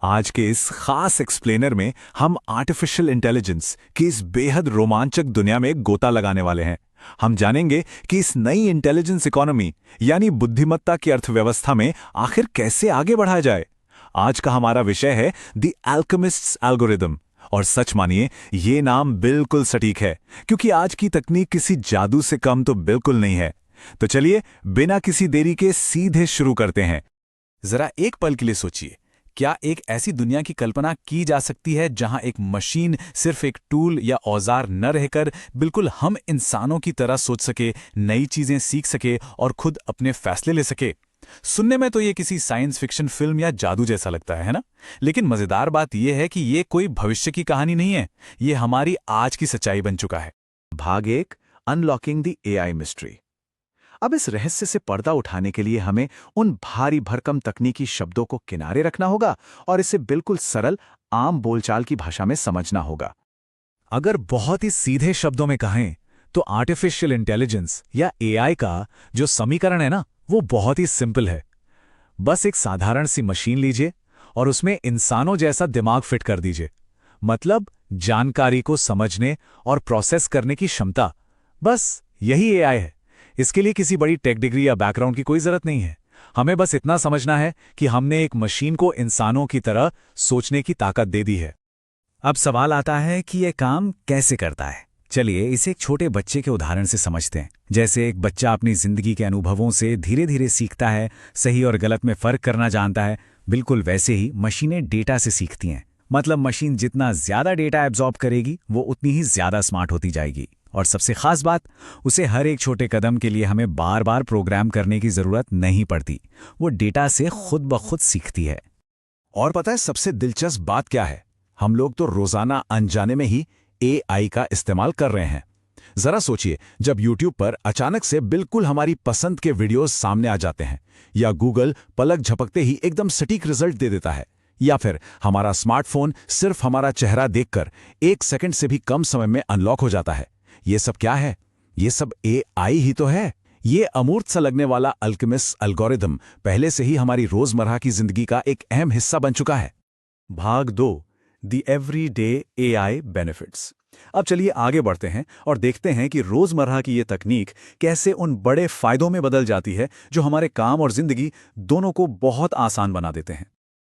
आज के इस खास एक्सप्लेनर में हम आर्टिफिशियल इंटेलिजेंस की इस बेहद रोमांचक दुनिया में गोता लगाने वाले हैं। हम जानेंगे कि इस नई इंटेलिजेंस इकोनॉमी यानी बुद्धिमत्ता की अर्थव्यवस्था में आखिर कैसे आगे बढ़ा जाए। आज का हमारा विषय है द अल्केमिस्ट्स एल्गोरिदम। और सच मानिए, ये नाम बिल्कुल सटीक है, क्योंकि आज की तकनीक किसी जादू से कम तो बिल्कुल नहीं है। तो चलिए बिना किसी देरी के सीधे शुरू करते हैं। जरा एक पल के लिए सोचिए, क्या एक ऐसी दुनिया की कल्पना की जा सकती है जहां एक मशीन सिर्फ एक टूल या औजार न रहकर बिल्कुल हम इंसानों की तरह सोच सके, नई चीजें सीख सके और खुद अपने फैसले ले सके? सुनने में तो ये किसी साइंस फिक्शन फिल्म या जादू जैसा लगता है ना? लेकिन मजेदार बात यह है कि ये कोई भविष्य की कहानी नहीं है, ये हमारी आज की सच्चाई बन चुका है। भाग 1, अनलॉकिंग द एआई मिस्ट्री। अब इस रहस्य से पर्दा उठाने के लिए हमें उन भारी भरकम तकनीकी शब्दों को किनारे रखना होगा और इसे बिल्कुल सरल, आम बोलचाल की भाषा में समझना होगा। अगर बहुत ही सीधे शब्दों में कहें तो आर्टिफिशियल इंटेलिजेंस या एआई का जो समीकरण है ना, वो बहुत ही सिंपल है। बस एक साधारण सी मशीन लीजिए और उसमें इंसानों जैसा दिमाग फिट कर दीजिए। मतलब जानकारी को समझने और प्रोसेस करने की क्षमता, बस यही एआई है। इसके लिए किसी बड़ी टेक डिग्री या बैकग्राउंड की कोई जरूरत नहीं है। हमें बस इतना समझना है कि हमने एक मशीन को इंसानों की तरह सोचने की ताकत दे दी है। अब सवाल आता है कि यह काम कैसे करता है। चलिए इसे एक छोटे बच्चे के उदाहरण से समझते हैं। जैसे एक बच्चा अपनी जिंदगी के अनुभवों से धीरे धीरे सीखता है, सही और गलत में फर्क करना जानता है, बिल्कुल वैसे ही मशीनें डेटा से सीखती हैं। मतलब मशीन जितना ज्यादा डेटा एब्जॉर्ब करेगी, वो उतनी ही ज्यादा स्मार्ट होती जाएगी। और सबसे खास बात, उसे हर एक छोटे कदम के लिए हमें बार बार प्रोग्राम करने की जरूरत नहीं पड़ती। वो डेटा से खुद ब खुद सीखती है। और पता है सबसे दिलचस्प बात क्या है? हम लोग तो रोजाना अनजाने में ही एआई का इस्तेमाल कर रहे हैं। जरा सोचिए, जब YouTube पर अचानक से बिल्कुल हमारी पसंद के वीडियोस सामने आ जाते हैं, या गूगल पलक झपकते ही एकदम सटीक रिजल्ट दे देता है, या फिर हमारा स्मार्टफोन सिर्फ हमारा चेहरा देखकर 1 सेकंड से भी कम समय में अनलॉक हो जाता है। ये सब क्या है? ये सब एआई ही तो है। ये अमूर्त सा लगने वाला अल्केमिस्ट एल्गोरिदम पहले से ही हमारी रोजमर्रा की जिंदगी का एक अहम हिस्सा बन चुका है। भाग 2, द एवरीडे एआई बेनिफिट्स। अब चलिए आगे बढ़ते हैं और देखते हैं कि रोजमर्रा की ये तकनीक कैसे उन बड़े फायदों में बदल जाती है जो हमारे काम और जिंदगी दोनों को बहुत आसान बना देते हैं।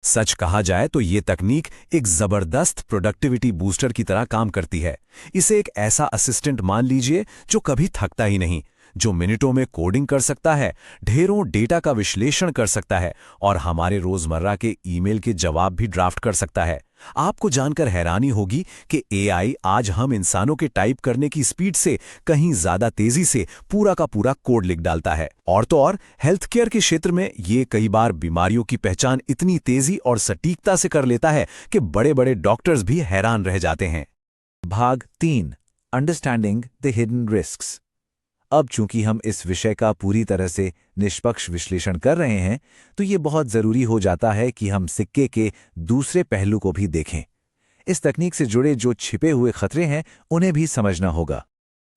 सच कहा जाए तो ये तकनीक एक जबरदस्त प्रोडक्टिविटी बूस्टर की तरह काम करती है। इसे एक ऐसा असिस्टेंट मान लीजिए जो कभी थकता ही नहीं, जो मिनटों में कोडिंग कर सकता है, ढेरों डेटा का विश्लेषण कर सकता है और हमारे रोजमर्रा के ईमेल के जवाब भी ड्राफ्ट कर सकता है। आपको जानकर हैरानी होगी कि एआई आज हम इंसानों के टाइप करने की स्पीड से कहीं ज्यादा तेजी से पूरा का पूरा कोड लिख डालता है। और तो और हेल्थ केयर के क्षेत्र में ये कई बार बीमारियों की पहचान इतनी तेजी और सटीकता से कर लेता है कि बड़े बड़े डॉक्टर्स भी हैरान रह जाते हैं। भाग 3, अंडरस्टैंडिंग द हिडन रिस्क्स। अब चूंकि हम इस विषय का पूरी तरह से निष्पक्ष विश्लेषण कर रहे हैं, तो ये बहुत जरूरी हो जाता है कि हम सिक्के के दूसरे पहलू को भी देखें। इस तकनीक से जुड़े जो छिपे हुए खतरे हैं, उन्हें भी समझना होगा।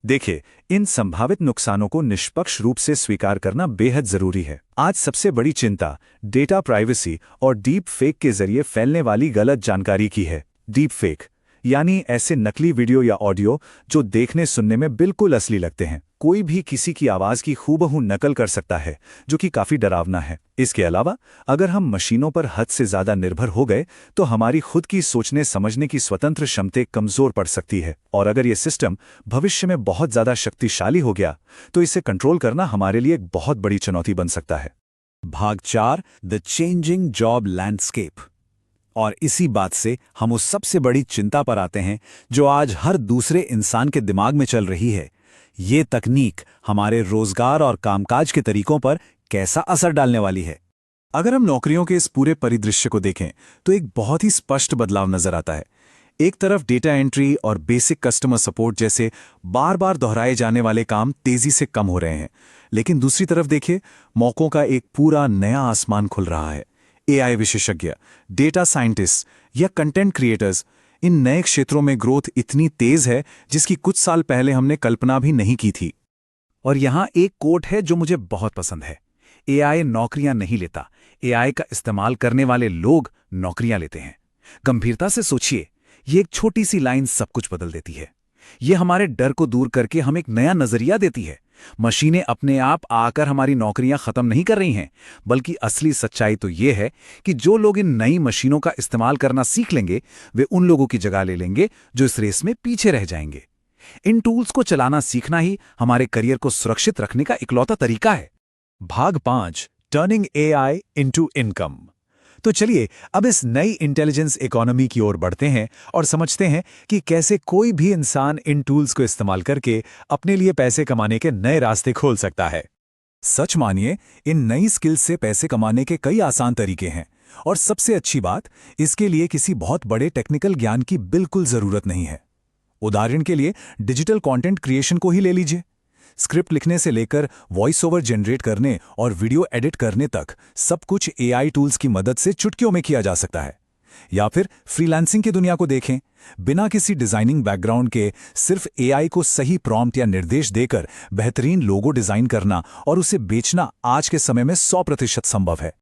देखिए, इन संभावित नुकसानों को निष्पक्ष रूप से स्वीकार करना बेहद जरूरी है। आज सबसे बड़ी चिंता डेटा प्राइवेसी और डीप फेक के जरिए फैलने वाली गलत जानकारी की है। डीप फेक यानी ऐसे नकली वीडियो या ऑडियो जो देखने सुनने में बिल्कुल असली लगते हैं। कोई भी किसी की आवाज की हूबहू नकल कर सकता है, जो कि काफी डरावना है। इसके अलावा अगर हम मशीनों पर हद से ज्यादा निर्भर हो गए तो हमारी खुद की सोचने समझने की स्वतंत्र क्षमता कमजोर पड़ सकती है। और अगर ये सिस्टम भविष्य में बहुत ज्यादा शक्तिशाली हो गया तो इसे कंट्रोल करना हमारे लिए एक बहुत बड़ी चुनौती बन सकता है। भाग 4, द चेंजिंग जॉब लैंडस्केप। और इसी बात से हम उस सबसे बड़ी चिंता पर आते हैं जो आज हर दूसरे इंसान के दिमाग में चल रही है। ये तकनीक हमारे रोजगार और कामकाज के तरीकों पर कैसा असर डालने वाली है। अगर हम नौकरियों के इस पूरे परिदृश्य को देखें तो एक बहुत ही स्पष्ट बदलाव नजर आता है। एक तरफ डेटा एंट्री और बेसिक कस्टमर सपोर्ट जैसे बार बार दोहराए जाने वाले काम तेजी से कम हो रहे हैं, लेकिन दूसरी तरफ देखिए, मौकों का एक पूरा नया आसमान खुल रहा है। एआई विशेषज्ञ, डेटा साइंटिस्ट या कंटेंट क्रिएटर्स, इन नए क्षेत्रों में ग्रोथ इतनी तेज है जिसकी कुछ साल पहले हमने कल्पना भी नहीं की थी। और यहां एक कोट है जो मुझे बहुत पसंद है। एआई नौकरियां नहीं लेता, एआई का इस्तेमाल करने वाले लोग नौकरियां लेते हैं। गंभीरता से सोचिए, ये एक छोटी सी लाइन सब कुछ बदल देती है। ये हमारे डर को दूर करके हमें एक नया नजरिया देती है। मशीनें अपने आप आकर हमारी नौकरियां खत्म नहीं कर रही हैं, बल्कि असली सच्चाई तो ये है कि जो लोग इन नई मशीनों का इस्तेमाल करना सीख लेंगे, वे उन लोगों की जगह ले लेंगे जो इस रेस में पीछे रह जाएंगे। इन टूल्स को चलाना सीखना ही हमारे करियर को सुरक्षित रखने का इकलौता तरीका है। भाग 5, टर्निंग एआई इनटू इनकम। तो चलिए अब इस नई इंटेलिजेंस इकोनॉमी की ओर बढ़ते हैं और समझते हैं कि कैसे कोई भी इंसान इन टूल्स को इस्तेमाल करके अपने लिए पैसे कमाने के नए रास्ते खोल सकता है। सच मानिए, इन नई स्किल्स से पैसे कमाने के कई आसान तरीके हैं, और सबसे अच्छी बात, इसके लिए किसी बहुत बड़े टेक्निकल ज्ञान की बिल्कुल जरूरत नहीं है। उदाहरण के लिए डिजिटल कंटेंट क्रिएशन को ही ले लीजिए। स्क्रिप्ट लिखने से लेकर वॉइस ओवर जनरेट करने और वीडियो एडिट करने तक सब कुछ एआई टूल्स की मदद से चुटकियों में किया जा सकता है। या फिर फ्रीलांसिंग की दुनिया को देखें। बिना किसी डिजाइनिंग बैकग्राउंड के सिर्फ एआई को सही प्रॉम्प्ट या निर्देश देकर बेहतरीन लोगो डिजाइन करना और उसे बेचना आज के समय में 100% संभव है।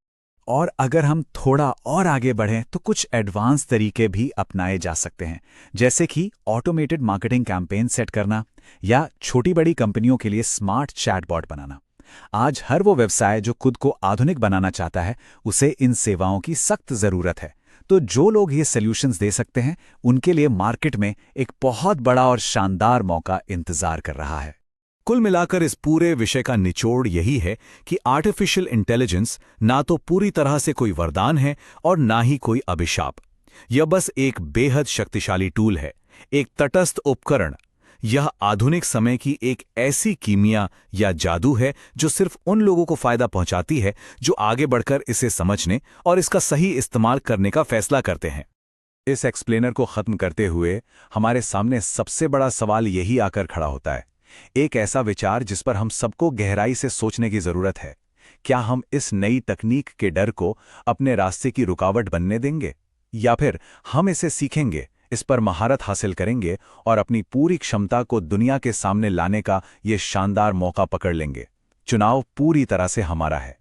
और अगर हम थोड़ा और आगे बढ़ें तो कुछ एडवांस तरीके भी अपनाए जा सकते हैं, जैसे कि ऑटोमेटेड मार्केटिंग कैंपेन सेट करना या छोटी बड़ी कंपनियों के लिए स्मार्ट चैटबॉट बनाना। आज हर वो व्यवसाय जो खुद को आधुनिक बनाना चाहता है, उसे इन सेवाओं की सख्त जरूरत है। तो जो लोग ये सॉल्यूशंस दे सकते हैं, उनके लिए मार्केट में एक बहुत बड़ा और शानदार मौका इंतजार कर रहा है। कुल मिलाकर इस पूरे विषय का निचोड़ यही है कि आर्टिफिशियल इंटेलिजेंस ना तो पूरी तरह से कोई वरदान है और ना ही कोई अभिशाप। यह बस एक बेहद शक्तिशाली टूल है, एक तटस्थ उपकरण। यह आधुनिक समय की एक ऐसी कीमिया या जादू है जो सिर्फ उन लोगों को फायदा पहुंचाती है जो आगे बढ़कर इसे समझने और इसका सही इस्तेमाल करने का फैसला करते हैं। इस एक्सप्लेनर को खत्म करते हुए हमारे सामने सबसे बड़ा सवाल यही आकर खड़ा होता है, एक ऐसा विचार जिस पर हम सबको गहराई से सोचने की जरूरत है। क्या हम इस नई तकनीक के डर को अपने रास्ते की रुकावट बनने देंगे, या फिर हम इसे सीखेंगे, इस पर महारत हासिल करेंगे और अपनी पूरी क्षमता को दुनिया के सामने लाने का ये शानदार मौका पकड़ लेंगे? चुनाव पूरी तरह से हमारा है।